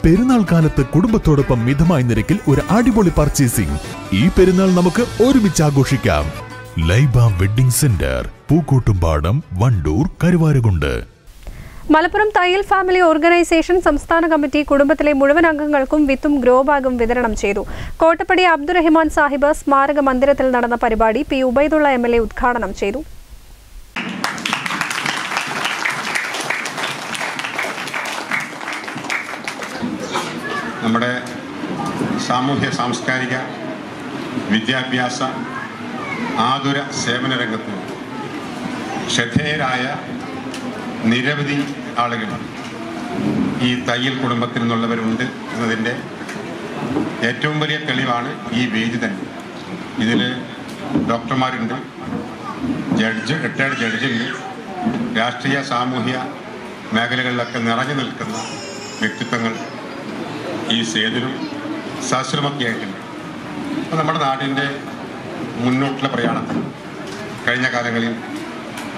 പെരുന്നാൾ കാലത്ത് കുടുംബത്തോടൊപ്പം മിതമായ നിരക്കിൽ ഒരു അടിപൊളി പർച്ചേസിംഗ്. ഈ പെരുന്നാൾ നമുക്ക് ഒരുമിച്ച് ആഘോഷിക്കാം. Laiba wedding centre, Pookkottumpadam, Wandoor, Karuvarakundu. മലപ്പുറം തയ്യൽ ഫാമിലി ഓർഗനൈസേഷൻ സംസ്ഥാന കമ്മിറ്റി കുടുംബത്തിലെ മുഴുവൻ അംഗങ്ങൾക്കും വിത്തും ഗ്രോ ബാഗും വിതരണം ചെയ്തു. കോട്ടപ്പടി അബ്ദുറഹിമാൻ സാഹിബ് സ്മാരക മന്ദിരത്തിൽ നടന്ന പരിപാടി പി ഉബൈദുള്ള MLA ഉദ്ഘാടനം ചെയ്തു. നമ്മുടെ സാമൂഹ്യ സാംസ്കാരിക വിദ്യാഭ്യാസ ആതുര സേവന രംഗത്ത് ശ്രദ്ധേയരായ നിരവധി ആളുകൾ ഈ തയ്യൽ കുടുംബത്തിൽ നിന്നുള്ളവരുണ്ട് എന്നതിൻ്റെ ഏറ്റവും വലിയ തെളിവാണ് ഈ വേദി തന്നെ. ഇതിൽ ഡോക്ടർമാരുണ്ട്, റിട്ടയർഡ് ജഡ്ജുണ്ട്, രാഷ്ട്രീയ സാമൂഹ്യ മേഖലകളിലൊക്കെ നിറഞ്ഞു നിൽക്കുന്ന വ്യക്തിത്വങ്ങൾ ഈ സേതിലും സശ്രമൊക്കെ ആയിട്ടുണ്ട്. അപ്പോൾ നമ്മുടെ നാടിൻ്റെ മുന്നോട്ടുള്ള പ്രയാണത്തിൽ കഴിഞ്ഞ കാലങ്ങളിൽ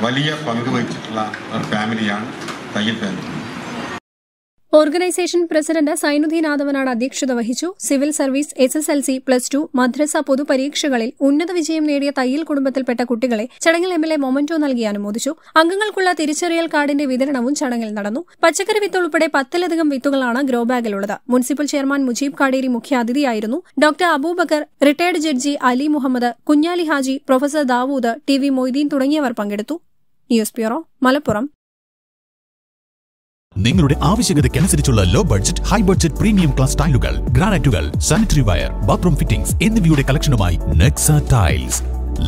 വലിയ പങ്ക് വഹിച്ചിട്ടുള്ള ഒരു ഫാമിലിയാണ് തയ്യൽ ഫാമിലി. ഓർഗനൈസേഷൻ പ്രസിഡന്റ് സൈനുദ്ദീൻ ആദവനാണ് അധ്യക്ഷത വഹിച്ചു. സിവിൽ സർവീസ്, SSLC, +2, മദ്രസ പൊതുപരീക്ഷകളിൽ ഉന്നത വിജയം നേടിയ തയ്യൽ കുടുംബത്തിൽപ്പെട്ട കുട്ടികളെ ചടങ്ങിൽ MLA മൊമന്റോ നൽകി അനുമോദിച്ചു. അംഗങ്ങൾക്കുള്ള തിരിച്ചറിയൽ കാർഡിന്റെ വിതരണവും ചടങ്ങിൽ നടന്നു. പച്ചക്കറി വിത്ത് ഉൾപ്പെടെ 10-ലധികം വിത്തുകളാണ് ഗ്രോ ബാഗിലുള്ളത്. മുനിസിപ്പൽ ചെയർമാൻ മുജീബ് കാടേരി മുഖ്യാതിഥിയായിരുന്നു. Doctor Aboobacker, retired judge Ali Muhammad, Kunhali Haji, professor Dawood, TV Moideen തുടങ്ങിയവർ പങ്കെടുത്തു. News bureau, Malappuram. നിങ്ങളുടെ ആവശ്യകതയ്ക്കനുസരിച്ചുള്ള low budget, high budget, premium class ടൈലുകൾ, ഗ്രാനൈറ്റുകൾ, സാനിറ്ററി വയർ, ബാത്റൂം ഫിറ്റിംഗ്സ് എന്നിവയുടെ കളക്ഷനുമായി Nexa tiles.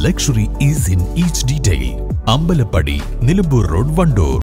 Luxury is in each detail. Ambalappadi, Nilambur road, Wandoor.